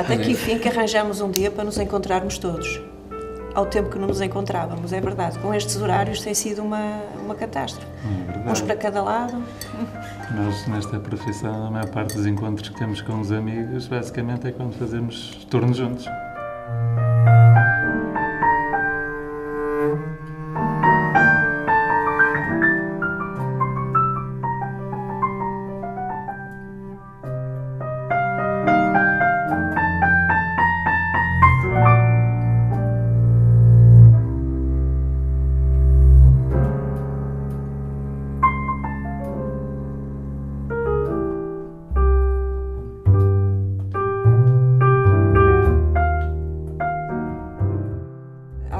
Até que enfim que arranjamos um dia para nos encontrarmos todos. Ao tempo que não nos encontrávamos, é verdade. Com estes horários tem sido uma catástrofe. Uns para cada lado. Nós, nesta profissão, a maior parte dos encontros que temos com os amigos, basicamente, é quando fazemos turnos juntos.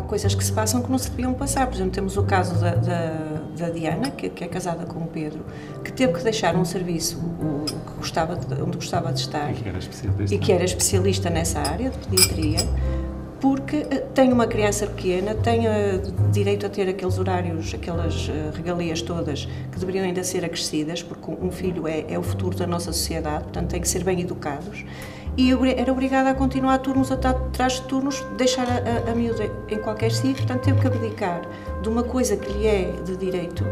Coisas que se passam que não se deviam passar. Por exemplo, temos o caso da Diana, que é casada com o Pedro, que teve que deixar um serviço onde gostava de estar e que era especialista nessa área de pediatria, porque tem uma criança pequena, tem direito a ter aqueles horários, aquelas regalias todas que deveriam ainda ser acrescidas, porque um filho é o futuro da nossa sociedade, portanto tem que ser bem educados. E eu era obrigada a continuar turnos atrás de turnos, deixar a miúda em qualquer sítio, portanto teve que abdicar de uma coisa que lhe é de direito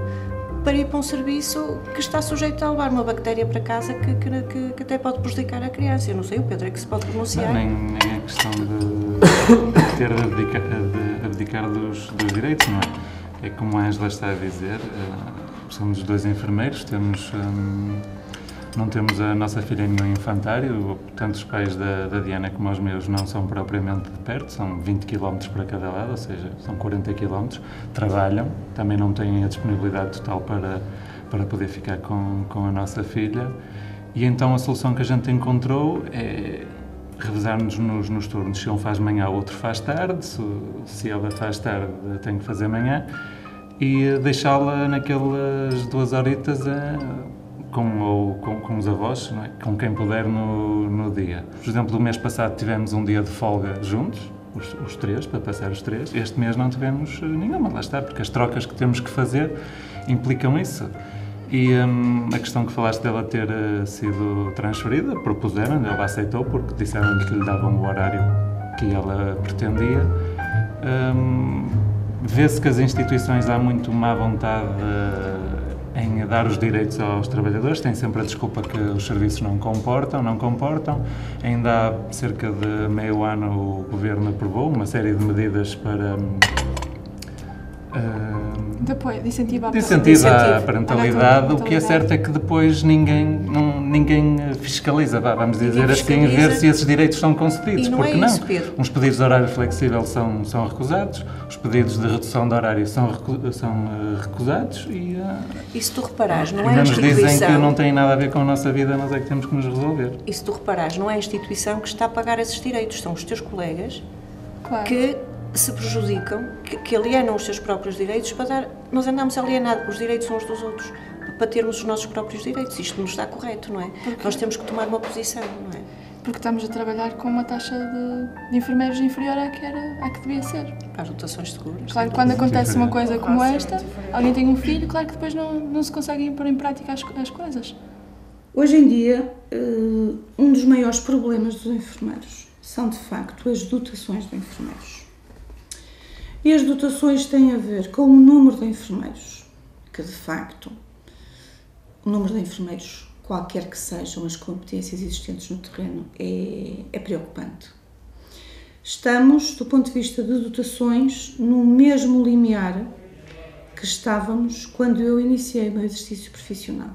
para ir para um serviço que está sujeito a levar uma bactéria para casa que até pode prejudicar a criança. Eu não sei, o Pedro é que se pode pronunciar. Nem é questão de ter de abdicar dos direitos, não é? É como a Ângela está a dizer, somos dois enfermeiros, não temos a nossa filha em nenhum infantário, tanto os pais da Diana como os meus não são propriamente de perto, são 20 km para cada lado, ou seja, são 40 km, trabalham, também não têm a disponibilidade total para poder ficar com a nossa filha, e então a solução que a gente encontrou é revezar-nos nos turnos, se um faz manhã, o outro faz tarde, se ela faz tarde, tem que fazer manhã, e deixá-la naquelas 2 horitas com os avós, não é? Com quem puder no dia. Por exemplo, o mês passado tivemos um dia de folga juntos, os três, para passar os 3. Este mês não tivemos nenhuma, lá está, porque as trocas que temos que fazer implicam isso. E a questão que falaste dela ter sido transferida, propuseram, ela aceitou, porque disseram-lhe que lhe davam o horário que ela pretendia. Vê-se que as instituições há muito má vontade em dar os direitos aos trabalhadores, tem sempre a desculpa que os serviços não comportam. Ainda há cerca de meio ano o Governo aprovou uma série de medidas para de apoio, de incentivo à parentalidade. O que é certo é que depois ninguém fiscaliza, vamos dizer assim, ver se esses direitos são concedidos. E não porque é isso, Pedro. Uns pedidos de horário flexível são recusados, os pedidos de redução de horário são recusados e se tu reparares, não é a nos instituição... dizem que não tem nada a ver com a nossa vida, nós é que temos que nos resolver. E se tu reparares, não é a instituição que está a pagar esses direitos, são os teus colegas, claro, que se prejudicam, que alienam os seus próprios direitos para dar... Nós andamos a alienar os direitos uns dos outros para termos os nossos próprios direitos. Isto não está correto, não é? Porque nós temos que tomar uma posição, não é? Porque estamos a trabalhar com uma taxa de enfermeiros inferior à que devia ser. Para as rotações seguras. Claro, quando acontece uma coisa como esta, alguém tem um filho, claro que depois não se conseguem pôr em prática as coisas. Hoje em dia, um dos maiores problemas dos enfermeiros são, de facto, as dotações de enfermeiros. E as dotações têm a ver com o número de enfermeiros, que, de facto, o número de enfermeiros, qualquer que sejam as competências existentes no terreno, é preocupante. Estamos, do ponto de vista de dotações, no mesmo limiar que estávamos quando eu iniciei o meu exercício profissional.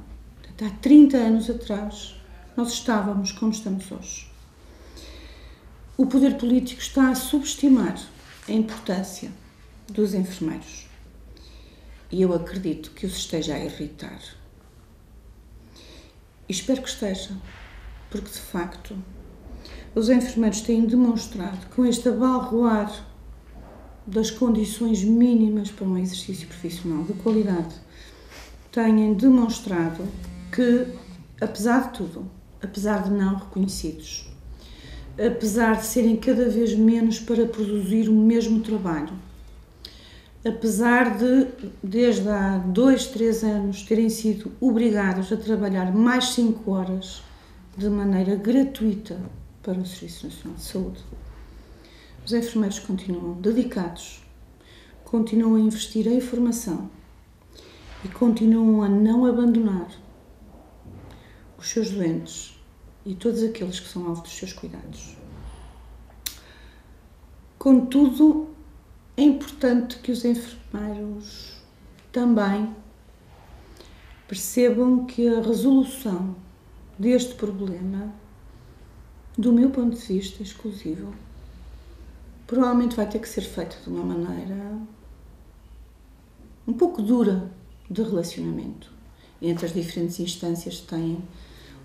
Há 30 anos atrás, nós estávamos como estamos hoje. O poder político está a subestimar a importância dos enfermeiros e eu acredito que os esteja a irritar. E espero que esteja, porque de facto os enfermeiros têm demonstrado, com este abalroar das condições mínimas para um exercício profissional de qualidade, têm demonstrado que, apesar de tudo, apesar de não reconhecidos, apesar de serem cada vez menos para produzir o mesmo trabalho, apesar de, desde há 2, 3 anos, terem sido obrigados a trabalhar mais 5 horas de maneira gratuita para o Serviço Nacional de Saúde. Os enfermeiros continuam dedicados, continuam a investir em formação e continuam a não abandonar os seus doentes e todos aqueles que são alvo dos seus cuidados. Contudo, é importante que os enfermeiros também percebam que a resolução deste problema, do meu ponto de vista exclusivo, provavelmente vai ter que ser feita de uma maneira um pouco dura de relacionamento entre as diferentes instâncias que têm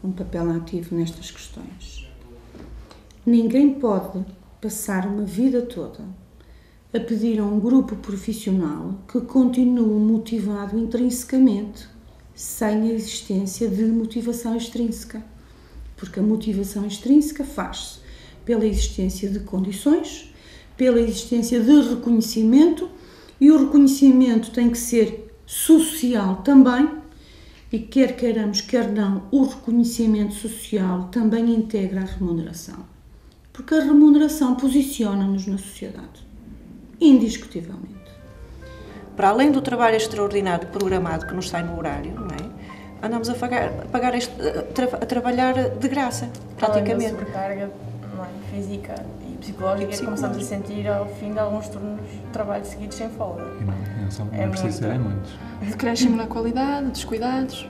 um papel ativo nestas questões. Ninguém pode passar uma vida toda a pedir a um grupo profissional que continue motivado intrinsecamente, sem a existência de motivação extrínseca. Porque a motivação extrínseca faz-se pela existência de condições, pela existência de reconhecimento, e o reconhecimento tem que ser social também, e quer queiramos, quer não, o reconhecimento social também integra a remuneração. Porque a remuneração posiciona-nos na sociedade, indiscutivelmente. Para além do trabalho extraordinário programado que nos sai no horário, não é? Andamos a trabalhar de graça, praticamente. Além da sobrecarga, não é? Física e psicológica, começamos a sentir ao fim de alguns turnos de trabalho seguidos sem folga. E não é preciso serem muitos. Decréscimo na qualidade, descuidados.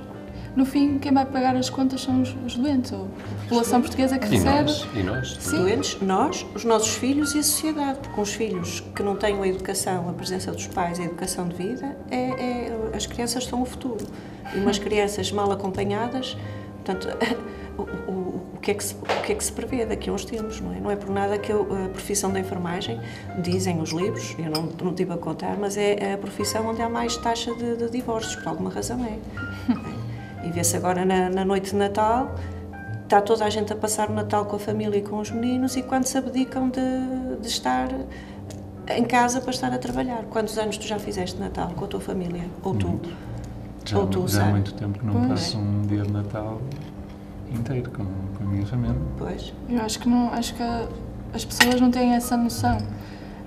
No fim, quem vai pagar as contas são os doentes, ou a população portuguesa que recebe. E nós? Os doentes, nós, os nossos filhos e a sociedade, porque os filhos que não têm a educação, a presença dos pais, a educação de vida, as crianças são o futuro. E umas crianças mal acompanhadas, portanto, o que é que se prevê daqui a uns tempos, não é? Não é por nada que a profissão da enfermagem, dizem os livros, eu não tive a contar, mas é a profissão onde há mais taxa de divórcios, por alguma razão é. E vê-se agora na noite de Natal, está toda a gente a passar o Natal com a família e com os meninos, e quando se abdicam de estar em casa para estar a trabalhar. Quantos anos tu já fizeste Natal com a tua família? Ou tu? Já há muito tempo que não passo um dia de Natal inteiro com a minha família. Pois. Eu acho que as pessoas não têm essa noção.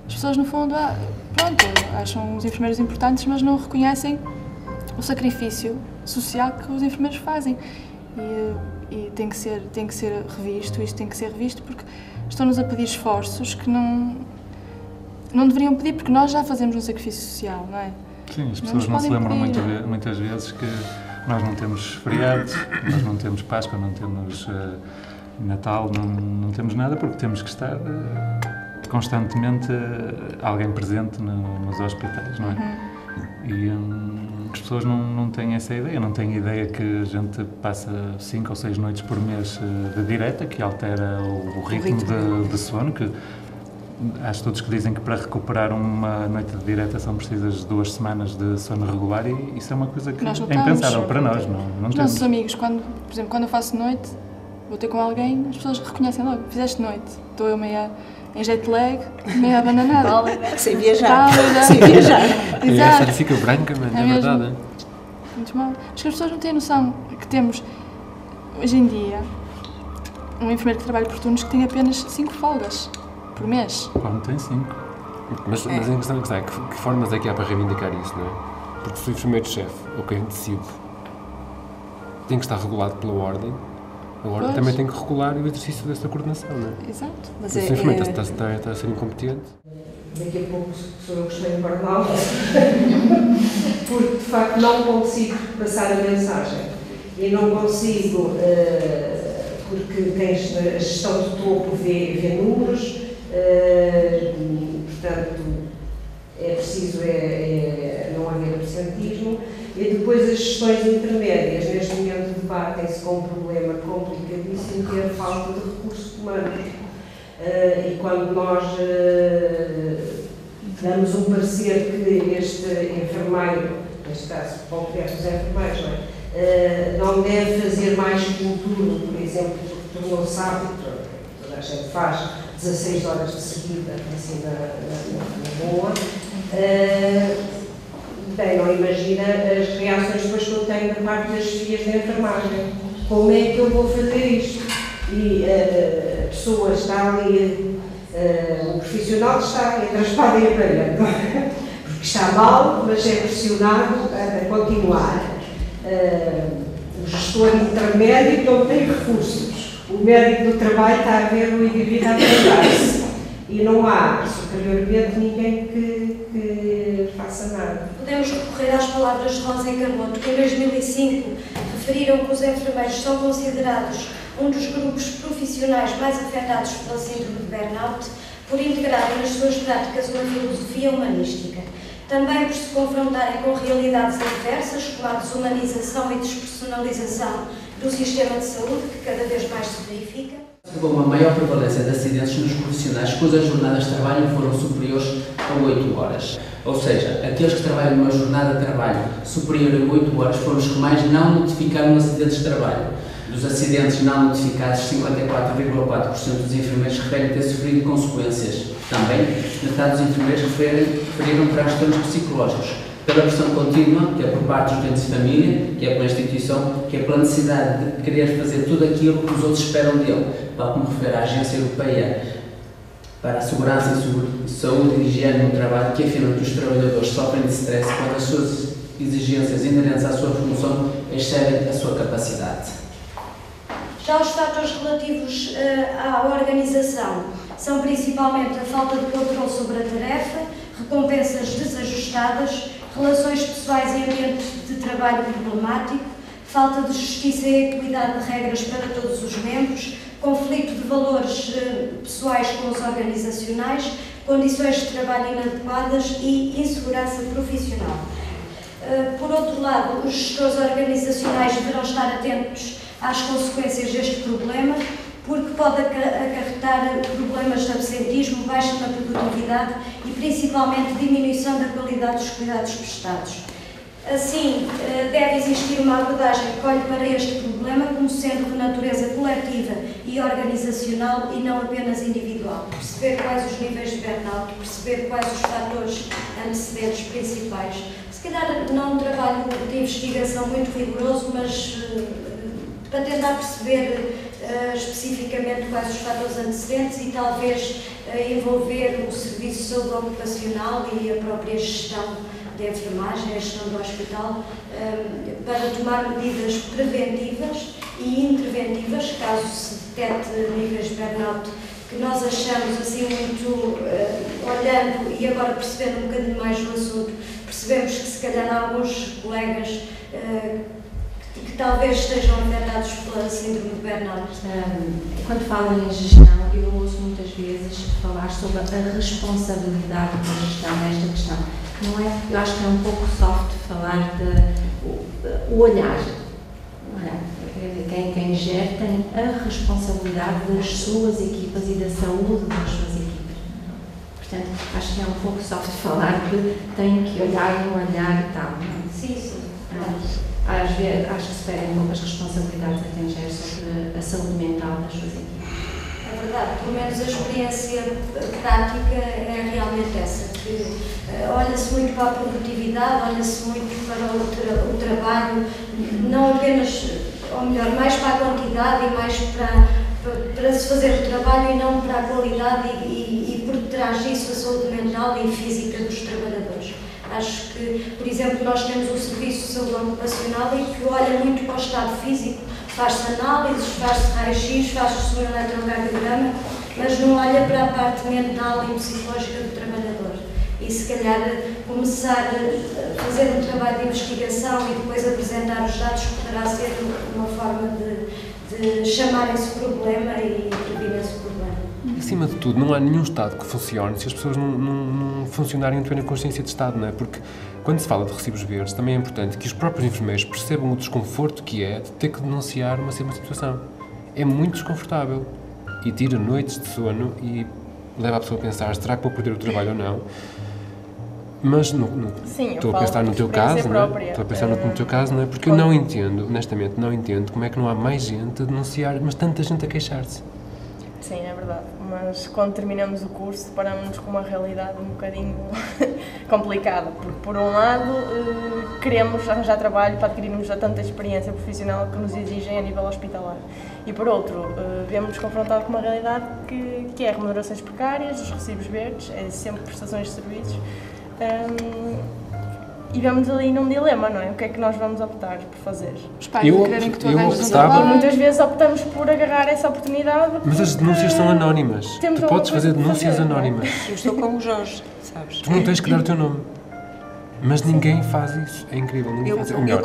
As pessoas, no fundo, acham os enfermeiros importantes, mas não reconhecem o sacrifício social que os enfermeiros fazem. E tem que ser revisto, isto tem que ser revisto, porque estão-nos a pedir esforços que não deveriam pedir, porque nós já fazemos um sacrifício social, não é? Sim, as pessoas não se lembram muitas vezes que nós não temos feriados, nós não temos Páscoa, não temos Natal, não temos nada, porque temos que estar constantemente alguém presente nos hospitais, não é? E as pessoas não têm essa ideia, não têm ideia que a gente passa 5 ou 6 noites por mês de direta, que altera o ritmo de sono, que há estudos que dizem que para recuperar uma noite de direta são precisas 2 semanas de sono regular, e isso é uma coisa que é impensável para nós. Os nossos amigos, por exemplo, quando eu faço noite, vou ter com alguém, as pessoas reconhecem logo, fizeste noite, estou eu meia em jet lag, meia abananada. Sem viajar. Sem viajar. E essa fica branca, mas é verdade. Muito mal. Acho que as pessoas não têm noção que temos, hoje em dia, um enfermeiro que trabalha por turnos que tem apenas 5 folgas por mês. Quando tem 5. Mas a questão é que formas é que há para reivindicar isso, não é? Porque se o enfermeiro-chefe, ou quem decide, tem que estar regulado pela ordem, a ordem também tem que regular o exercício dessa coordenação, não é? Exato. Mas se o enfermeiro está a ser incompetente... Daqui a pouco sou eu que estou em burnout, porque de facto não consigo passar a mensagem. E não consigo, porque tens a gestão do topo, vê números, portanto é preciso não haver absentismo. E depois as gestões intermédias, neste momento debatem-se com um problema complicadíssimo, que é a falta de recursos humanos. E quando nós damos um parecer que este enfermeiro, neste caso, concreto dos enfermeiros, não deve fazer mais que um turno, por exemplo, porque tornou-se hábito, toda a gente faz 16 horas de seguida, assim, na boa. Bem, não imagina as reações depois que eu tenho da parte das filhas da enfermagem. Como é que eu vou fazer isto? E pessoa está ali, o profissional está entre a espada e a parede, porque está mal, mas é pressionado a continuar. O gestor intermédio não tem recursos. O médico do trabalho está a ver o indivíduo a tratar-se e não há superiormente ninguém que faça nada. Podemos recorrer às palavras de Rosa e Carlotto, que em 2005 referiram que os enfermeiros são considerados um dos grupos profissionais mais afetados pela síndrome de burnout, por integrarem nas suas práticas uma filosofia humanística. Também por se confrontarem com realidades adversas, como a desumanização e despersonalização do sistema de saúde, que cada vez mais se verifica. Com uma maior prevalência de acidentes nos profissionais cujas jornadas de trabalho foram superiores a 8 horas. Ou seja, aqueles que trabalham numa jornada de trabalho superior a 8 horas foram os que mais não notificaram acidentes de trabalho. Dos acidentes não notificados, 54,4% dos enfermeiros referem ter sofrido consequências. Também, metade dos enfermeiros referiram transtornos psicológicos, pela pressão contínua, que é por parte dos doentes de família, que é pela instituição, que é pela necessidade de querer fazer tudo aquilo que os outros esperam dele, tal como refere a Agência Europeia para a Segurança e Saúde e Higiene no Trabalho, que afirma que os trabalhadores sofrem de stress quando as suas exigências inerentes à sua função excedem a sua capacidade. Já os fatores relativos à organização são principalmente a falta de controle sobre a tarefa, recompensas desajustadas, relações pessoais em ambiente de trabalho problemático, falta de justiça e equidade de regras para todos os membros, conflito de valores pessoais com os organizacionais, condições de trabalho inadequadas e insegurança profissional. Por outro lado, os gestores organizacionais deverão estar atentos às consequências deste problema, porque pode acarretar problemas de absentismo, baixa na produtividade e principalmente diminuição da qualidade dos cuidados prestados. Assim, deve existir uma abordagem que olhe para este problema como sendo de natureza coletiva e organizacional e não apenas individual. Perceber quais os níveis de burnout, perceber quais os fatores antecedentes principais. Se calhar não um trabalho de investigação muito rigoroso, mas para tentar perceber especificamente quais os fatores antecedentes e talvez envolver o Serviço de Saúde Ocupacional e a própria gestão da enfermagem, a gestão do hospital, para tomar medidas preventivas e interventivas, caso se detecte níveis de burnout, que nós achamos assim muito, olhando e agora percebendo um bocadinho mais do assunto, percebemos que se calhar há alguns colegas que talvez estejam afetados pela síndrome de burnout. Quando falam em gestão, eu ouço muitas vezes falar sobre a responsabilidade da gestão nesta questão. Não é, eu acho que é um pouco soft falar de o olhar. Não é? Quem gera tem a responsabilidade das suas equipas e da saúde das suas equipas. Portanto, acho que é um pouco soft falar que tem que olhar e e tal. Sim, sim. Às vezes, acho que se perdem um pouco as responsabilidades a quem gera sobre a saúde mental das suas equipes. É verdade, pelo menos a experiência prática é realmente essa, que olha-se muito para a produtividade, olha-se muito para o trabalho, não apenas, ou melhor, mais para a quantidade e mais para se fazer o trabalho e não para a qualidade e por detrás disso a saúde mental e física dos trabalhadores. Acho que, por exemplo, nós temos o Serviço de Saúde Ocupacional e que olha muito para o estado físico, faz-se análises, faz-se raio-x, faz-se um eletrocardiograma, mas não olha para a parte mental e psicológica do trabalhador. E se calhar começar a fazer um trabalho de investigação e depois apresentar os dados poderá ser uma forma de chamar esse problema e prevenir esse problema. Acima de tudo, não há nenhum Estado que funcione se as pessoas não funcionarem em plena consciência de Estado, não é? Porque quando se fala de recibos verdes, também é importante que os próprios enfermeiros percebam o desconforto que é de ter que denunciar uma situação. É muito desconfortável e tira noites de sono e leva a pessoa a pensar, será que vou perder o trabalho ou não? Mas estou a pensar no teu caso, não é? Estou a pensar no teu caso, não é? Porque eu não entendo, honestamente, não entendo como é que não há mais gente a denunciar, mas tanta gente a queixar-se. Sim, é verdade, mas quando terminamos o curso deparamos-nos com uma realidade um bocadinho complicada, porque por um lado queremos arranjar trabalho para adquirirmos a tanta experiência profissional que nos exigem a nível hospitalar. E por outro, vemos-nos confrontados com uma realidade que é remunerações precárias, os recibos verdes, é sempre prestações de serviços. E vemos ali num dilema, não é? O que é que nós vamos optar por fazer? Os pais querem que tu arranjes um trabalho. E muitas vezes optamos por agarrar essa oportunidade. Mas as denúncias são anónimas. Tu podes fazer denúncias anónimas. Eu estou com o Jorge, sabes? Tu não tens que dar o teu nome. Mas ninguém faz isso. É incrível. Ninguém faz isso. Ou melhor,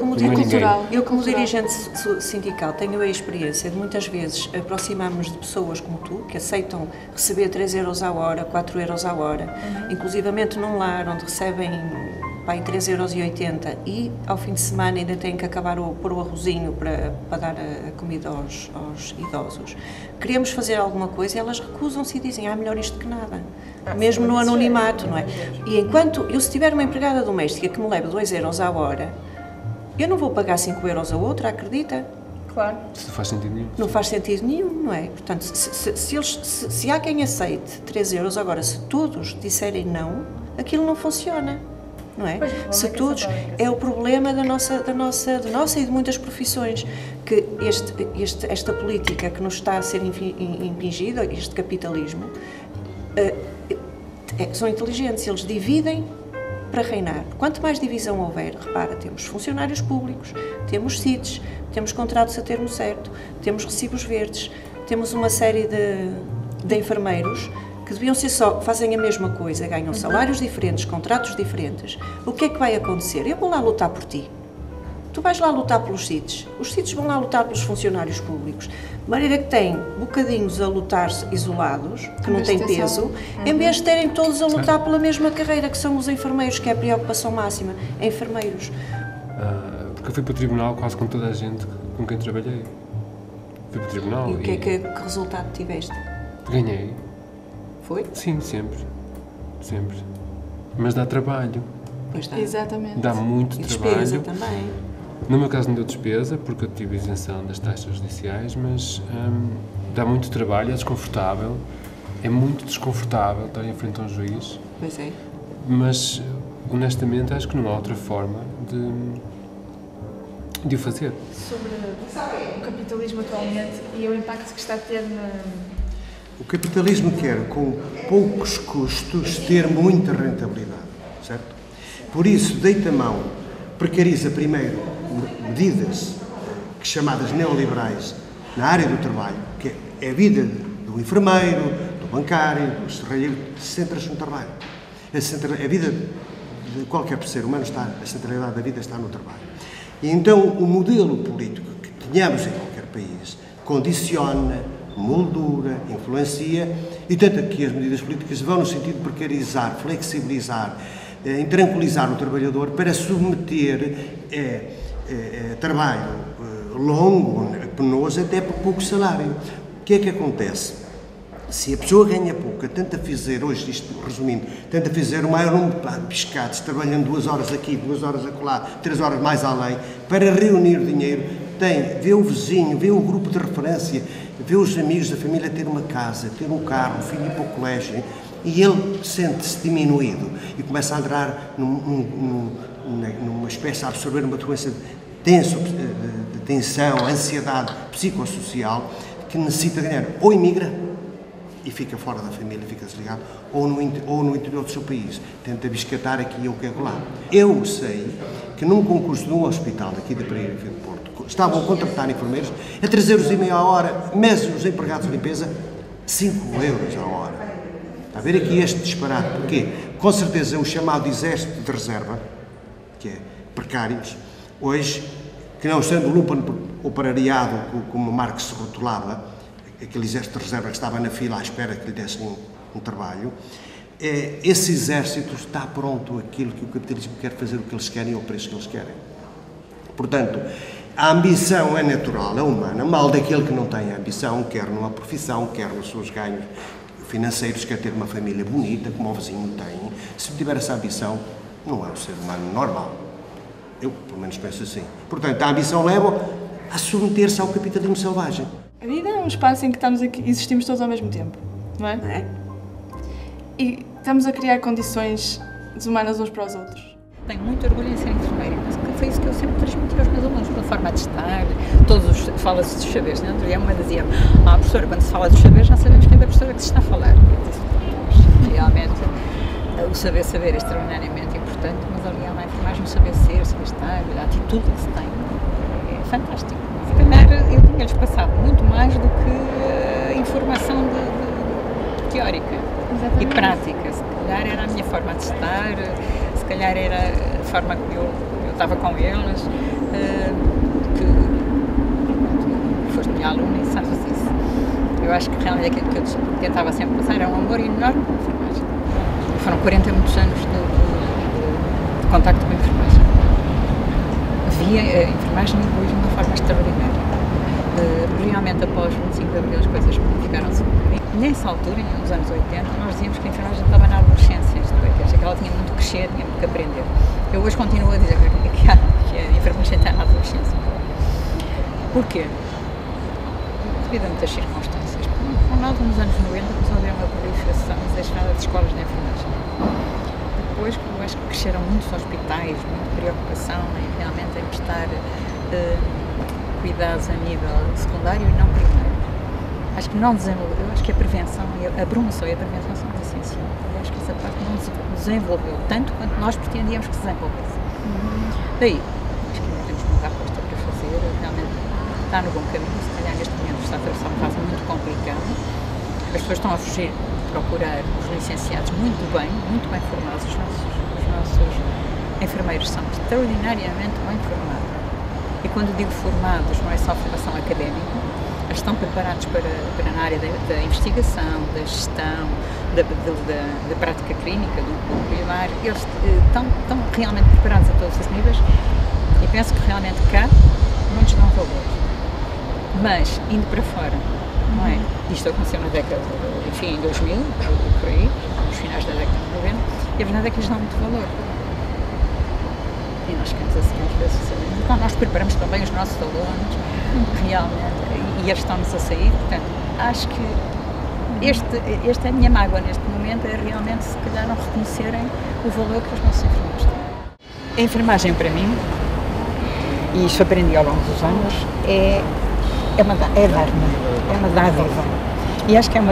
eu como dirigente sindical tenho a experiência de muitas vezes aproximarmos de pessoas como tu, que aceitam receber 3 euros a hora, 4 euros a hora, inclusivamente num lar onde recebem em 3,80 euros e ao fim de semana ainda têm que acabar pôr o arrozinho para dar a comida aos idosos. Queremos fazer alguma coisa e elas recusam-se e dizem, melhor isto que nada. Mesmo no anonimato, não é? E enquanto eu, se tiver uma empregada doméstica que me leva 2 euros à hora, eu não vou pagar 5 euros a outra, acredita? Claro. Isso não faz sentido nenhum. Não faz sentido nenhum, não é? Portanto, se há quem aceite 3 euros, agora, se todos disserem não, aquilo não funciona. Não é? Se todos, é o problema da nossa e de muitas profissões, que esta política que nos está a ser impingida, este capitalismo, são inteligentes, eles dividem para reinar. Quanto mais divisão houver, repara, temos funcionários públicos, temos CITES, temos contratos a termo certo, temos recibos verdes, temos uma série de enfermeiros que deviam ser fazem a mesma coisa, ganham salários diferentes, contratos diferentes. O que é que vai acontecer? Eu vou lá lutar por ti. Tu vais lá lutar pelos CITES. Os CITES vão lá lutar pelos funcionários públicos. De maneira que têm bocadinhos a lutar isolados, que não têm peso, em vez de terem todos a lutar pela mesma carreira, que são os enfermeiros, que é a preocupação máxima. Enfermeiros. Porque eu fui para o tribunal quase com toda a gente com quem trabalhei. Fui para o tribunal. E que resultado tiveste? Ganhei. Foi? Sim, sempre. Sempre. Mas dá trabalho. Pois dá. Exatamente. Dá muito despesa trabalho. Também. No meu caso não deu despesa, porque eu tive isenção das taxas judiciais, mas dá muito trabalho, é desconfortável. É muito desconfortável estar em frente a um juiz. Pois é. Mas, honestamente, acho que não há outra forma de o fazer. Sobre o capitalismo atualmente e o impacto que está a ter na... O capitalismo quer, com poucos custos, ter muita rentabilidade, certo? Por isso, deita a mão, precariza primeiro medidas chamadas neoliberais na área do trabalho, que é a vida do enfermeiro, do bancário, do serralheiro, centra-se no trabalho. A vida de qualquer ser humano a centralidade da vida está no trabalho. E então o modelo político que tenhamos em qualquer país condiciona, moldura, influencia, e tanto que as medidas políticas vão no sentido de precarizar, flexibilizar, intranquilizar o trabalhador para submeter trabalho longo, penoso, até por pouco salário. O que é que acontece? Se a pessoa ganha pouco, tenta fazer, hoje isto resumindo, tenta fazer o maior número de pescados, trabalhando 2 horas aqui, 2 horas acolá, 3 horas mais além, para reunir dinheiro, vê o vizinho, vê o grupo de referência, vê os amigos da família ter uma casa, ter um carro, o filho ir para o colégio, e ele sente-se diminuído e começa a entrar numa espécie de absorver uma doença de tensão, ansiedade psicossocial, que necessita de dinheiro. Ou imigra e fica fora da família, fica desligado, ou no interior do seu país, tenta biscatar aqui ou lá. Eu sei que num concurso de um hospital aqui da Praia de Porto, estavam a contratar enfermeiros a 3,5 euros a hora, mas os empregados de limpeza 5 euros a hora. Está a ver aqui este disparate? Porquê? Com certeza o chamado exército de reserva, que é precários, hoje, que não sendo operariado como Marx se rotulava, aquele exército de reserva que estava na fila à espera que lhe dessem um trabalho, esse exército está pronto àquilo que o capitalismo quer fazer, o que eles querem ao preço que eles querem. Portanto, a ambição é natural, é humana, mal daquele que não tem ambição, quer numa profissão, quer nos seus ganhos financeiros, quer ter uma família bonita, como o vizinho tem. Se tiver essa ambição, não é um ser humano normal. Eu, pelo menos, penso assim. Portanto, a ambição leva a submeter-se ao capitalismo selvagem. A vida é um espaço em que estamos aqui, existimos todos ao mesmo tempo, não é? Não é? E estamos a criar condições desumanas uns para os outros. Tenho muito orgulho em ser enfermeira, mas forma de estar, fala-se dos saberes, né? E uma dizia, professora, quando se fala dos saberes já sabemos quem é a professora que se está a falar. Eu disse, realmente, o saber é extraordinariamente importante, mas aliás na enfermagem o saber ser, o saber estar, a atitude que se tem, é fantástico. Se calhar eu tinha-lhes passado muito mais do que informação teórica. Exatamente. E prática. Se calhar era a minha forma de estar, se calhar era a forma como eu estava com eles, que foste minha aluna e sabes isso. Eu acho que realmente aquilo que eu tentava sempre passar era um amor enorme com a enfermagem. Foram 40 e muitos anos de contacto com a enfermagem. Via a enfermagem evoluir de uma forma extraordinária. Realmente, após 25 de abril, as coisas modificaram-se. Nessa altura, nos anos 80, nós dizíamos que a enfermagem estava na adolescência, que ela tinha muito que crescer, tinha muito que aprender. Eu hoje continuo a dizer que a enfermagem está na adolescência. Porquê? Devido a muitas circunstâncias. Nós, nos anos 90, começou a haver uma proliferação exagerada de escolas de enfermagem. Depois, eu acho que cresceram muitos hospitais, muita preocupação realmente em prestar cuidados a nível secundário e não primário. Acho que não desenvolveu, acho que a prevenção, a promoção e a prevenção são essenciais. Eu acho que essa parte não se desenvolveu tanto quanto nós pretendíamos que se desenvolvesse. Daí, acho que ainda temos muita aposta para fazer, realmente está no bom caminho, se calhar neste momento está a atravessar uma fase muito complicada. As pessoas estão a fugir, procurar os licenciados muito bem formados. Os nossos enfermeiros são extraordinariamente bem formados. E quando digo formados, não é só formação académica, eles estão preparados para na área da investigação, da gestão, da prática clínica, do primário. Eles estão realmente preparados a todos os níveis e penso que realmente cá não lhes dão valor. Mas, indo para fora, não é? Isto aconteceu na década, enfim, em 2000, por aí, nos finais da década de 90, e a verdade é que lhes dão muito valor. E nós ficamos assim às vezes sabemos. Então nós preparamos também os nossos alunos, realmente, e eles estão-nos a sair, portanto, acho que esta é a minha mágoa neste momento, é realmente se calhar não reconhecerem o valor que os nossos enfermeiros têm. A enfermagem para mim, e isto aprendi ao longo dos anos, é uma dádiva. E acho que eu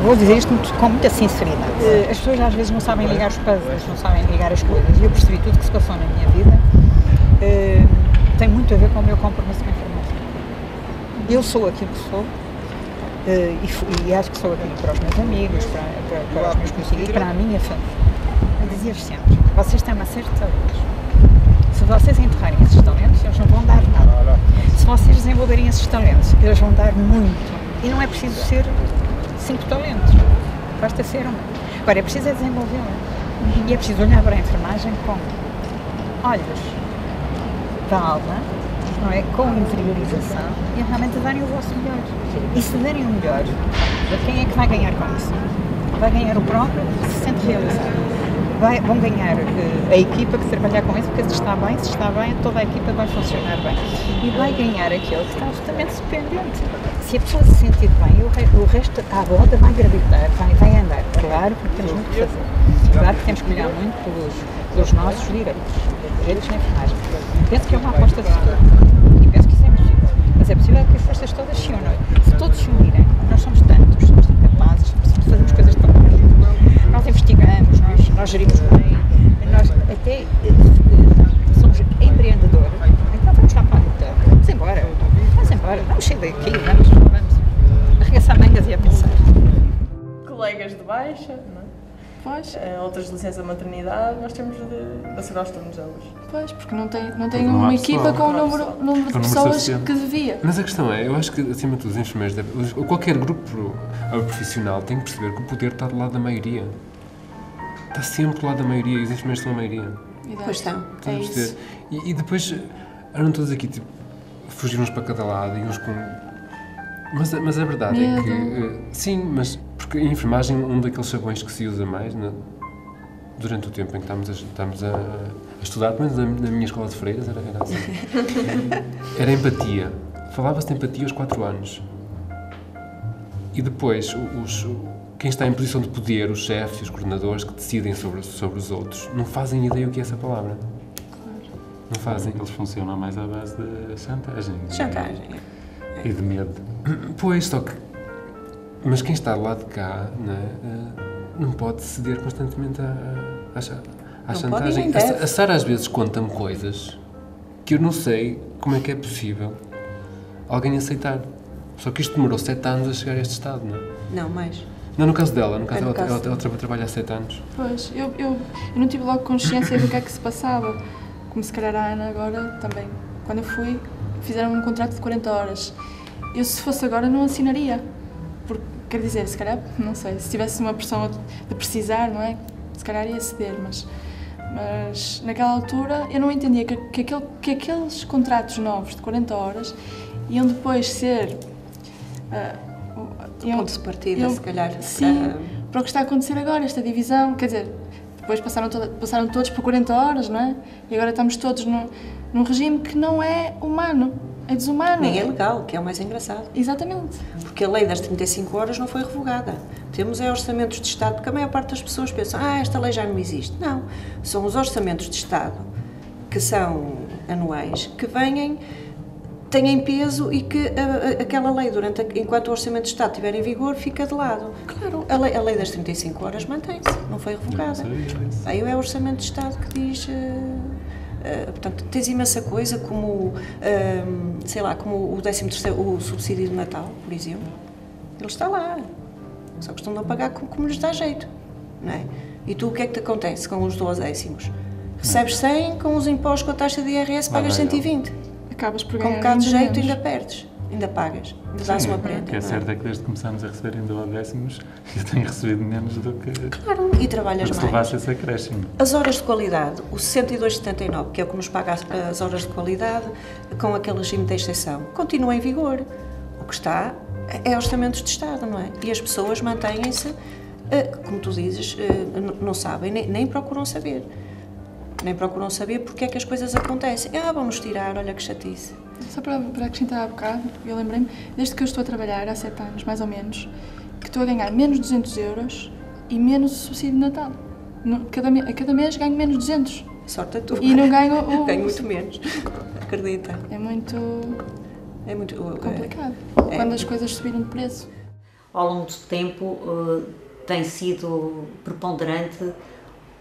vou dizer isto com muita sinceridade. As pessoas às vezes não sabem ligar os puzzles, não sabem ligar as coisas. E eu percebi tudo que se passou na minha vida tem muito a ver com o meu compromisso com a enfermagem. Eu sou aquilo que sou e acho que sou aquilo para os meus amigos, para os meus conhecidos e para a minha família. Eu dizia sempre, vocês têm uma série de talentos. Se vocês enterrarem esses talentos, eles não vão dar nada. Se vocês desenvolverem esses talentos, eles vão dar muito. E não é preciso ser 5 talentos, basta ser um. Agora, é preciso desenvolvê-la. E é preciso olhar para a enfermagem com olhos da alma, não é? Com interiorização e realmente darem o vosso melhor. E se derem o melhor, quem é que vai ganhar com isso? Vai ganhar o próprio que se sente realizado. Vão ganhar a equipa que trabalhar com isso, porque se está bem, toda a equipa vai funcionar bem. E vai ganhar aquele que está absolutamente dependente. Se a pessoa se sentir bem, o resto à volta vai gravitar, vai andar. Claro, porque temos muito que fazer. Claro que temos que olhar muito pelos nossos direitos na enfermagem. Penso que é uma aposta de futuro. E penso que isso é possível. Mas é possível que as forças todas se unam. Se todos se unirem, nós somos tantos, somos capazes, fazemos coisas tão boas. Nós investigamos, nós gerimos bem, nós até somos empreendedores. Então vamos lá para a luta. Vamos embora, vamos sair daqui, vamos arregaçar mangas e a pensar. Colegas de baixa, não é? Pois. Outras de licença maternidade, nós temos de assegurar os turnos delas. Pois, porque não tem uma equipa com o número de pessoas que devia. Mas a questão é, eu acho que acima de tudo os enfermeiros, qualquer grupo profissional tem que perceber que o poder está do lado da maioria. Está sempre do lado da maioria e os enfermeiros são a maioria. Pois estão. É isso. E depois eram todos aqui, tipo, fugir uns para cada lado e uns com... Mas a verdade é que... sim, mas... Porque a enfermagem, um daqueles sabões que se usa mais durante o tempo em que estamos a estudar, pelo menos na minha escola de freiras, era assim. Era empatia. Falava-se de empatia aos 4 anos. E depois, quem está em posição de poder, os chefes, os coordenadores que decidem sobre os outros, não fazem ideia o que é essa palavra. Não fazem. Eles funcionam mais à base de chantagem. Chantagem. E de medo. Pois, só que... Mas quem está do lado de cá, não pode ceder constantemente à chantagem. A Sara às vezes conta-me coisas que eu não sei como é que é possível alguém aceitar. Só que isto demorou 7 anos a chegar a este estado, não é? Não, mais. Não, no caso dela. Ela trabalha há 7 anos. Pois, eu não tive logo consciência do que é que se passava. Como se calhar a Ana agora também. Quando eu fui, fizeram um contrato de 40 horas. Eu, se fosse agora, não assinaria. Porque, quer dizer, se calhar, não sei, se tivesse uma pressão de precisar, não é? Se calhar ia ceder, mas naquela altura eu não entendia que aqueles contratos novos de 40 horas iam depois ser... ponto de partida, se calhar. Sim, para o que está a acontecer agora, esta divisão, quer dizer, depois passaram todos por 40 horas, não é? E agora estamos todos num regime que não é humano, é desumano. Nem é legal, que é o mais engraçado. Exatamente. Porque a lei das 35 horas não foi revogada. Temos orçamentos de Estado, porque a maior parte das pessoas pensam, esta lei já não existe. Não, são os orçamentos de Estado, que são anuais, que têm peso e que aquela lei, enquanto o Orçamento de Estado estiver em vigor, fica de lado. Claro, a lei das 35 horas mantém-se, não foi revogada. Aí é o Orçamento de Estado que diz... portanto, tens imensa coisa, como, sei lá, como o 13º, o subsídio de Natal, por exemplo. Ele está lá, só que estão a pagar como lhes dá jeito, não é? E tu, o que é que te acontece com os 12 décimos? Recebes 100, com os impostos, com a taxa de IRS, pagas 120. Acabas por ganhar. Com um bocado de jeito ainda perdes, ainda pagas, ainda dás uma prenda. O que é certo é que desde que começámos a receber em 12 décimos, eu tenho recebido menos do que... Claro, e trabalhas mais. Se levasse esse acréscimo. As horas de qualidade, o 62,79, que é o que nos paga as horas de qualidade, com aquele regime de exceção, continua em vigor. O que está é orçamentos de Estado, não é? E as pessoas mantêm-se, como tu dizes, não sabem, nem procuram saber. Nem procuram saber porque é que as coisas acontecem. Vamos tirar, olha que chatice. Só para acrescentar há bocado, eu lembrei-me, desde que eu estou a trabalhar, há 7 anos, mais ou menos, que estou a ganhar menos 200 euros e menos o subsídio de Natal. A cada mês ganho menos 200. Sorte a tua. E não ganho Ganho muito menos, acredita. É muito complicado, quando as coisas subiram de preço. Ao longo do tempo tem sido preponderante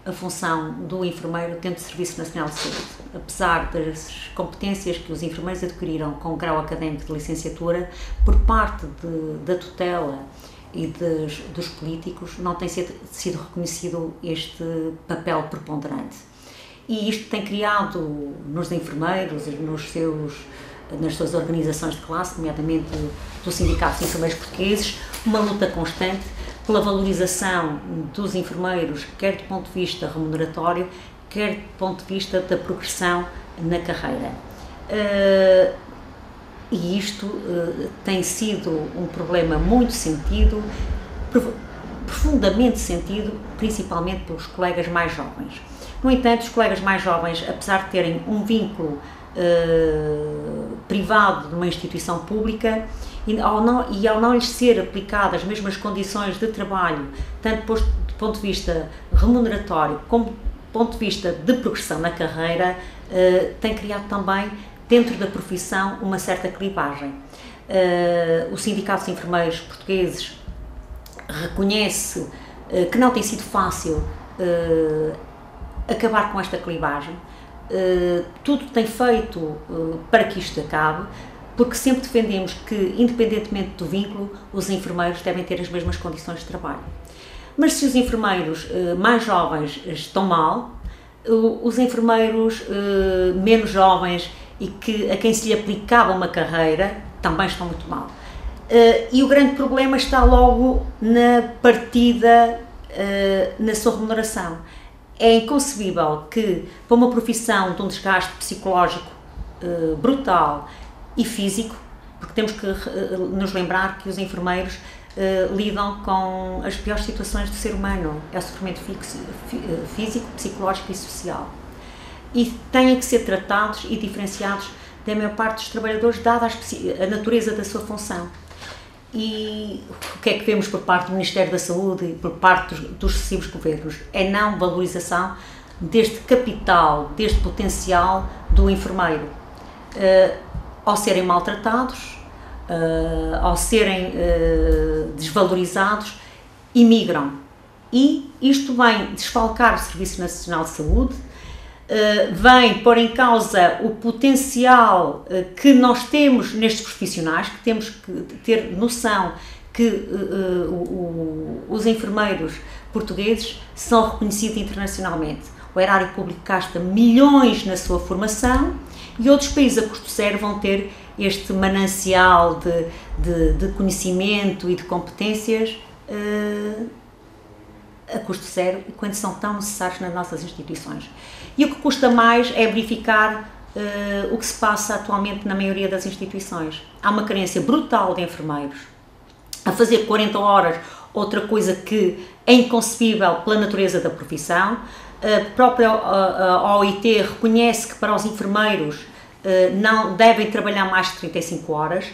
a função do enfermeiro dentro do Serviço Nacional de Saúde. Apesar das competências que os enfermeiros adquiriram com o grau académico de licenciatura, por parte da tutela e dos políticos, não tem sido reconhecido este papel preponderante. E isto tem criado nos enfermeiros e nas suas organizações de classe, nomeadamente do Sindicato dos Enfermeiros Portugueses, uma luta constante pela valorização dos enfermeiros, quer do ponto de vista remuneratório, quer do ponto de vista da progressão na carreira. E isto tem sido um problema muito sentido, profundamente sentido, principalmente pelos colegas mais jovens. No entanto, os colegas mais jovens, apesar de terem um vínculo privado de uma instituição pública, e ao não lhes ser aplicadas as mesmas condições de trabalho, tanto do ponto de vista remuneratório como do ponto de vista de progressão na carreira, tem criado também, dentro da profissão, uma certa clivagem. O Sindicato dos Enfermeiros Portugueses reconhece que não tem sido fácil acabar com esta clivagem. Tudo tem feito para que isto acabe, porque sempre defendemos que, independentemente do vínculo, os enfermeiros devem ter as mesmas condições de trabalho. Mas se os enfermeiros mais jovens estão mal, os enfermeiros menos jovens e a quem se lhe aplicava uma carreira também estão muito mal. E o grande problema está logo na partida, na sua remuneração. É inconcebível que, para uma profissão de um desgaste psicológico brutal e físico, porque temos que nos lembrar que os enfermeiros lidam com as piores situações do ser humano, é o sofrimento físico, psicológico e social. E têm que ser tratados e diferenciados da maior parte dos trabalhadores, dada a natureza da sua função. E o que é que vemos por parte do Ministério da Saúde e por parte dos sucessivos governos? É não valorização deste capital, deste potencial do enfermeiro. Ao serem maltratados, ao serem desvalorizados, imigram. E isto vem desfalcar o Serviço Nacional de Saúde, vem pôr em causa o potencial que nós temos nestes profissionais, que temos que ter noção que os enfermeiros portugueses são reconhecidos internacionalmente. O erário público gasta milhões na sua formação e outros países a custo zero vão ter este manancial de conhecimento e de competências a custo zero e quando são tão necessários nas nossas instituições. E o que custa mais é verificar o que se passa atualmente na maioria das instituições. Há uma carência brutal de enfermeiros a fazer 40 horas, outra coisa que é inconcebível pela natureza da profissão. A própria OIT reconhece que para os enfermeiros não devem trabalhar mais de 35 horas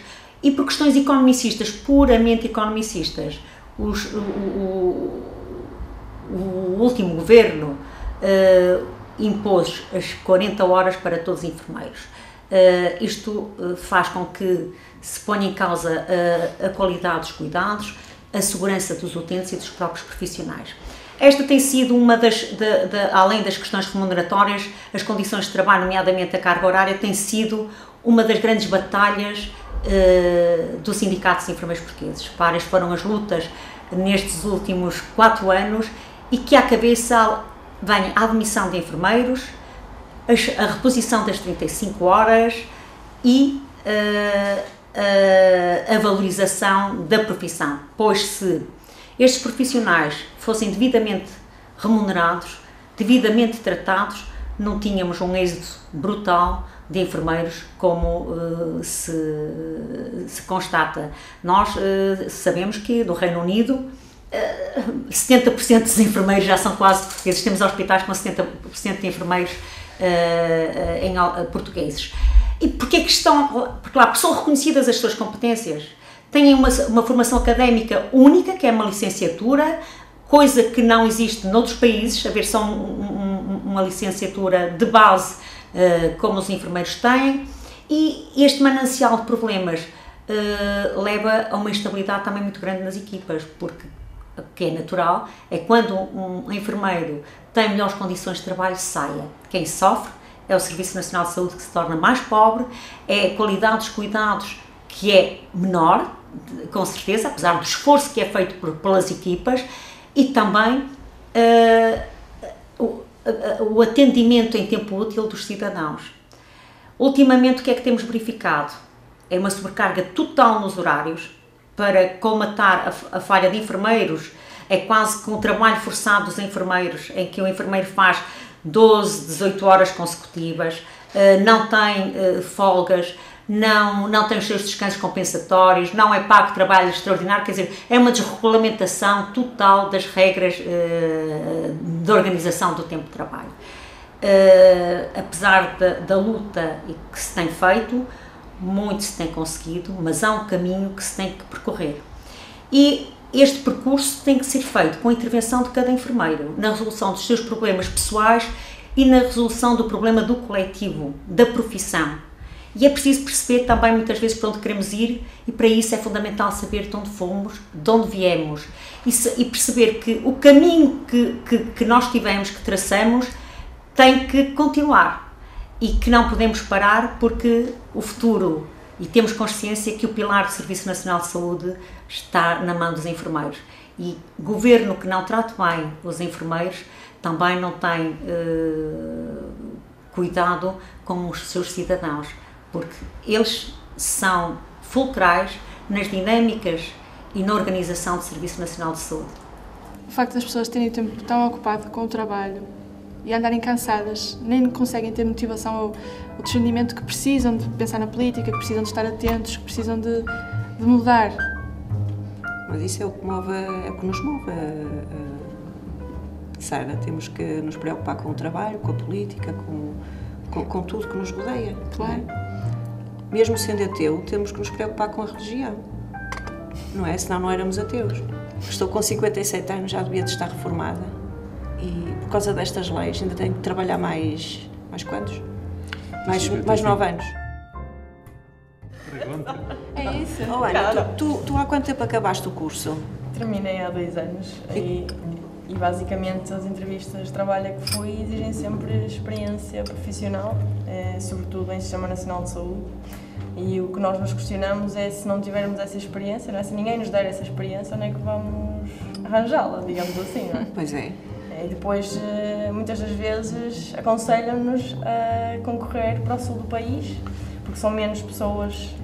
e por questões economicistas, puramente economicistas, o último governo impôs as 40 horas para todos os enfermeiros. Isto faz com que se ponha em causa a qualidade dos cuidados, a segurança dos utentes e dos próprios profissionais. Esta tem sido uma além das questões remuneratórias, as condições de trabalho, nomeadamente a carga horária, tem sido uma das grandes batalhas dos sindicatos de enfermeiros portugueses. Várias foram as lutas nestes últimos 4 anos e que à cabeça vem a admissão de enfermeiros, a reposição das 35 horas e a valorização da profissão, pois se estes profissionais fossem devidamente remunerados, devidamente tratados, não tínhamos um êxodo brutal de enfermeiros como se constata. Nós sabemos que no Reino Unido 70% dos enfermeiros já são quase portugueses, temos hospitais com 70% de enfermeiros portugueses. E porquê que estão? Porque lá são reconhecidas as suas competências, têm uma formação académica única, que é uma licenciatura, coisa que não existe noutros países, a ver só uma licenciatura de base como os enfermeiros têm, e este manancial de problemas leva a uma instabilidade também muito grande nas equipas, porque o que é natural é quando um enfermeiro tem melhores condições de trabalho, saia. Quem sofre é o Serviço Nacional de Saúde, que se torna mais pobre, é a qualidade dos cuidados que é menor, com certeza, apesar do esforço que é feito pelas equipas, e também o atendimento em tempo útil dos cidadãos. Ultimamente, o que é que temos verificado? É uma sobrecarga total nos horários. Para colmatar a falha de enfermeiros, é quase com um trabalho forçado dos enfermeiros, em que o enfermeiro faz 12, 18 horas consecutivas, não tem folgas, não tem os seus descansos compensatórios, não é pago trabalho extraordinário, quer dizer, é uma desregulamentação total das regras de organização do tempo de trabalho. Apesar da luta que se tem feito, muito se tem conseguido, mas há um caminho que se tem que percorrer. E este percurso tem que ser feito com a intervenção de cada enfermeiro, na resolução dos seus problemas pessoais e na resolução do problema do coletivo, da profissão. E é preciso perceber também muitas vezes para onde queremos ir, e para isso é fundamental saber de onde fomos, de onde viemos, e perceber que o caminho que nós tivemos, que traçamos, tem que continuar. E que não podemos parar porque o futuro, e temos consciência que o pilar do Serviço Nacional de Saúde está na mão dos enfermeiros. E governo que não trate bem os enfermeiros também não tem cuidado com os seus cidadãos, porque eles são fulcrais nas dinâmicas e na organização do Serviço Nacional de Saúde. O facto das pessoas terem o tempo tão ocupado com o trabalho e andarem cansadas, nem conseguem ter motivação ou discernimento que precisam de pensar na política, que precisam de estar atentos, que precisam de mudar. Mas isso é o que nos move, Sara. Temos que nos preocupar com o trabalho, com a política, com tudo que nos rodeia. Claro. Não é? Mesmo sendo ateu, temos que nos preocupar com a religião, não é? Senão não éramos ateus. Estou com 57 anos, já devia de estar reformada. E por causa destas leis ainda tenho que trabalhar mais quantos? Mais 9 anos. Pergunta. É isso. Oh, Ana, tu há quanto tempo acabaste o curso? Terminei há 2 anos e basicamente as entrevistas de trabalho que fui exigem sempre experiência profissional, sobretudo em Sistema Nacional de Saúde. E o que nós nos questionamos é se não tivermos essa experiência, não é? Se ninguém nos der essa experiência, onde é que vamos arranjá-la, digamos assim, não é? Pois é. E depois, muitas das vezes, aconselham-nos a concorrer para o sul do país, porque são menos pessoas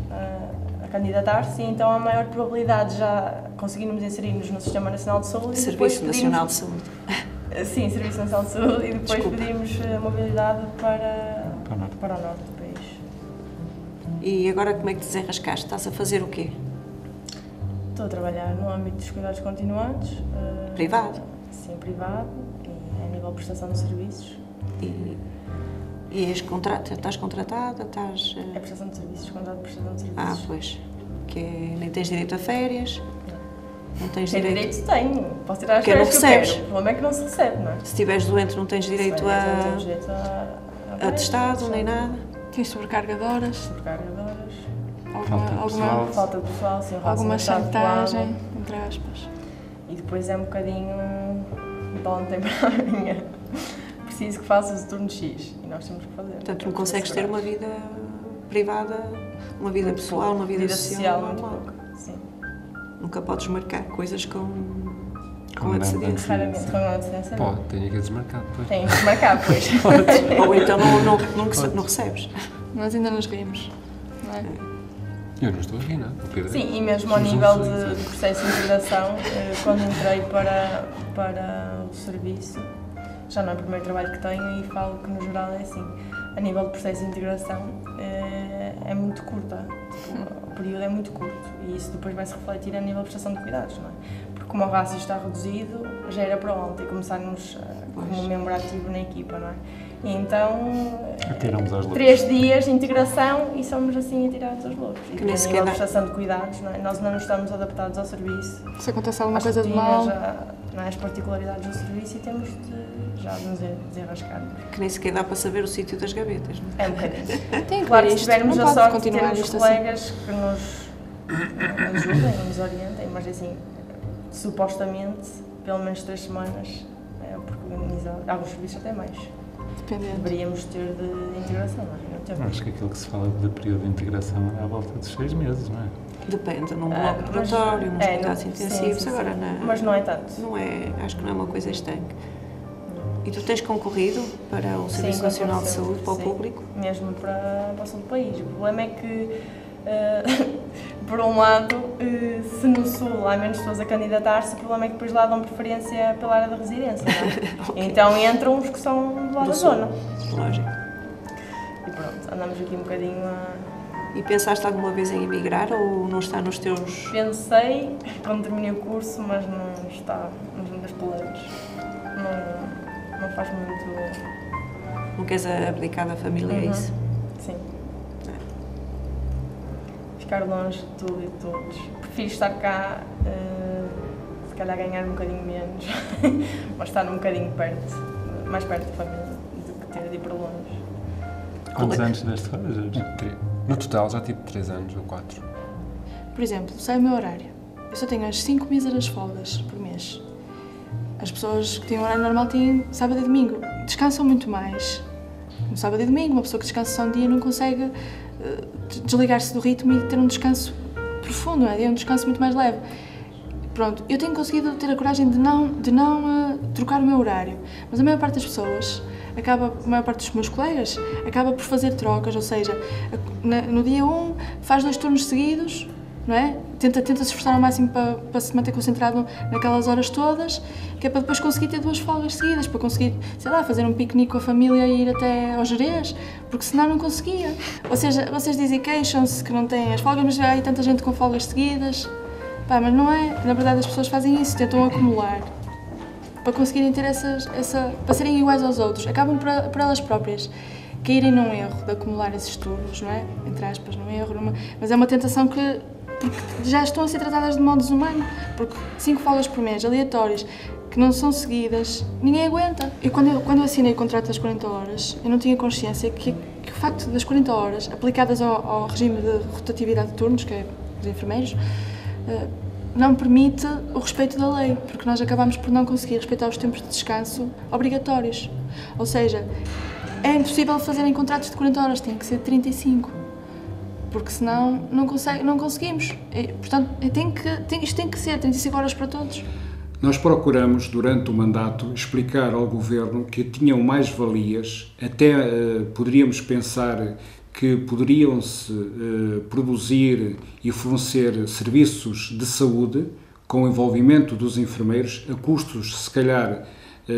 a candidatar-se, e então há maior probabilidade de já conseguirmos inserir-nos no Sistema Nacional de Saúde. Serviço Nacional de Saúde. Sim, Serviço Nacional de Saúde, e depois pedimos mobilidade para o norte do país. E agora como é que te desenrascaste? Estás a fazer o quê? Estou a trabalhar no âmbito dos cuidados continuados. Privado? Sim, privado, e a nível de prestação de serviços. E estás contratada? É prestação de serviços, contrato de prestação de serviços. Ah, pois. Nem tens direito a férias? Não tens direito? Tenho. Posso tirar as férias que eu quero. O problema é que não se recebe, não é? Se estiveres doente não tens direito a atestado, nem nada? Tens sobrecarga de horas? Sobrecarga de horas. Falta de pessoal, sim. Alguma chantagem, entre aspas. E depois é um bocadinho de ontem para amanhã. Preciso que faças o turno X e nós temos que fazer. Portanto, não consegues ter uma vida privada, uma vida pessoal, uma vida social muito normal. pouco, sim. Nunca podes marcar coisas com antecedência. Raramente com antecedência. Pode, tenho que desmarcar depois. Tenho que marcar depois. Ou então não recebes. Nós ainda nos rimos, não é? Eu não estou a rir, não. Sim, e mesmo ao nível de processo de integração, quando entrei para o serviço, já não é o primeiro trabalho que tenho e falo que no geral é assim, a nível de processo de integração é muito curta, o período é muito curto e isso depois vai se refletir a nível de prestação de cuidados, não é? Porque como o rácio está reduzido, já era para ontem começarmos como membro ativo na equipa, não é? E então, 3 dias de integração e somos assim atirados aos louros. E a nível de prestação de cuidados, não é? Nós não estamos adaptados ao serviço. Se acontece alguma coisa de mal, não é? As particularidades do serviço e temos de já nos desenrascarmos. Que nem sequer dá para saber o sítio das gavetas, não é? É um bocadinho. Tem claro que se tivermos a sorte de termos termos colegas que nos ajudem, nos orientem, mas assim, supostamente, pelo menos 3 semanas, porque organizar, alguns serviços até mais. Dependendo. Deveríamos ter de integração, não é? Acho que aquilo que se fala de período de integração é à volta de 6 meses, não é? Depende, num bloco preparatório, nos cuidados intensivos, sim, agora mas não é tanto. Não é, acho que não é uma coisa estanque. E tu tens concorrido para o Serviço Nacional de Saúde, para o público? Mesmo para o sul do país. O problema é que, por um lado, se no Sul há menos pessoas a candidatar-se, o problema é que depois lá dão preferência pela área da residência, não é? Okay. Então entram os que são do lado da zona. Lógico. E pronto, andamos aqui um bocadinho E pensaste alguma vez em emigrar ou não está nos teus... Pensei quando terminei o curso, mas não está nos meus planos. Não faz muito... Não queres abdicar da família, é isso? Sim. Ficar longe de tudo e de todos. Prefiro estar cá, se calhar ganhar um bocadinho menos, mas estar um bocadinho perto, mais perto da família, do que ter de ir para longe. Quantos anos deste fora? No total já tive 3 anos ou 4. Por exemplo, sai o meu horário. Eu só tenho as 5 míseras folgas por mês. As pessoas que têm um horário normal têm sábado e domingo. Descansam muito mais. No sábado e domingo, uma pessoa que descansa só um dia não consegue desligar-se do ritmo e ter um descanso profundo, não é? É um descanso muito mais leve. Pronto, eu tenho conseguido ter a coragem de não trocar o meu horário. Mas a maior parte das pessoas, a maior parte dos meus colegas, acaba por fazer trocas, ou seja, no dia 1 faz 2 turnos seguidos, não é? Tenta se esforçar ao máximo para se manter concentrado naquelas horas todas, que é para depois conseguir ter 2 folgas seguidas, para conseguir, sei lá, fazer um piquenique com a família e ir até ao Jerez, porque senão não conseguia. Ou seja, vocês dizem queixam-se que não têm as folgas, mas há aí tanta gente com folgas seguidas. Pá, mas não é, na verdade as pessoas fazem isso, tentam acumular para conseguirem ter para serem iguais aos outros. Acabam por elas próprias caírem num erro de acumular esses turnos, não é? Entre aspas, num erro, mas é uma tentação porque já estão a ser tratadas de modo desumano, porque 5 folgas por mês, aleatórias, que não são seguidas, ninguém aguenta. Quando eu assinei o contrato das 40 horas, eu não tinha consciência que o facto das 40 horas aplicadas ao regime de rotatividade de turnos, que é dos enfermeiros, não permite o respeito da lei, porque nós acabamos por não conseguir respeitar os tempos de descanso obrigatórios. Ou seja, é impossível fazerem contratos de 40 horas, tem que ser de 35, porque senão não conseguimos. Portanto, isto tem que ser 35 horas para todos. Nós procuramos, durante o mandato, explicar ao Governo que tinham mais-valias, até poderíamos pensar que poderiam-se produzir e fornecer serviços de saúde com o envolvimento dos enfermeiros a custos, se calhar,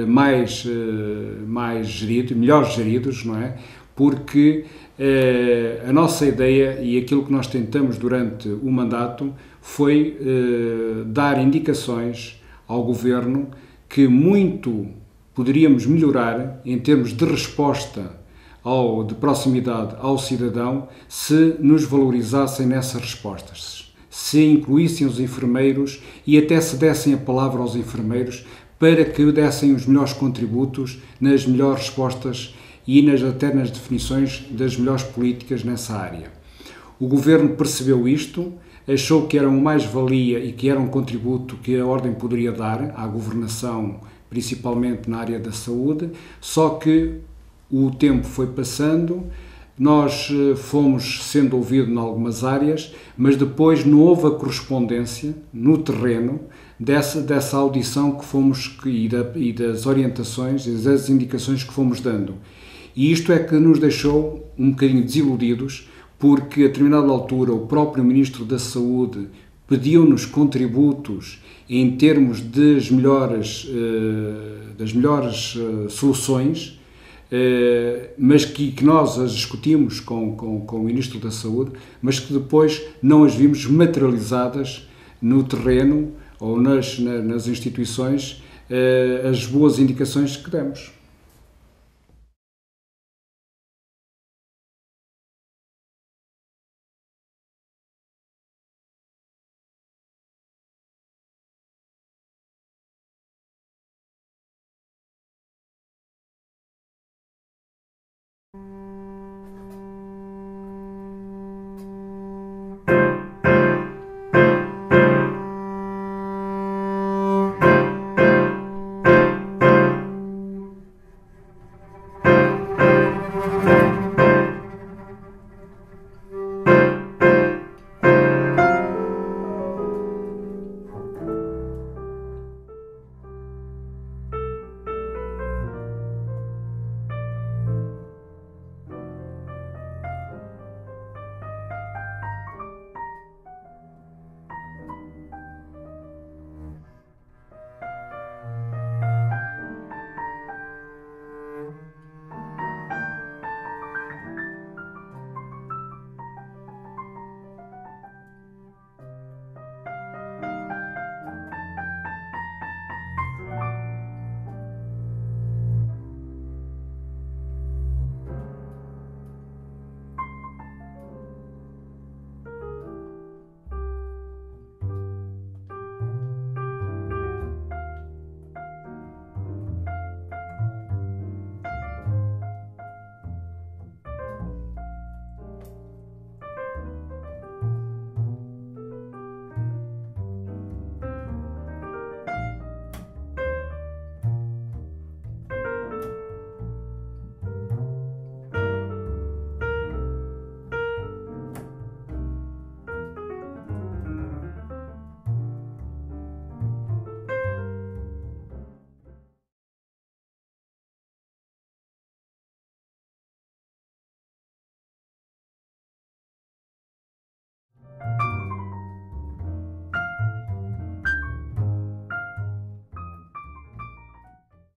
mais geridos, melhores geridos, não é? Porque a nossa ideia e aquilo que nós tentamos durante o mandato foi dar indicações ao Governo que muito poderíamos melhorar em termos de resposta de proximidade ao cidadão se nos valorizassem nessas respostas, se incluíssem os enfermeiros e até se dessem a palavra aos enfermeiros para que dessem os melhores contributos nas melhores respostas e até nas definições das melhores políticas nessa área. O Governo percebeu isto, achou que era uma mais-valia e que era um contributo que a Ordem poderia dar à governação, principalmente na área da saúde, só que o tempo foi passando, nós fomos sendo ouvidos em algumas áreas, mas depois não houve a correspondência no terreno dessa audição que fomos e das orientações e das indicações que fomos dando. E isto é que nos deixou um bocadinho desiludidos, porque a determinada altura o próprio Ministro da Saúde pediu-nos contributos em termos das melhores soluções, mas que nós as discutimos com o Ministro da Saúde, mas que depois não as vimos materializadas no terreno ou nas instituições, as boas indicações que demos.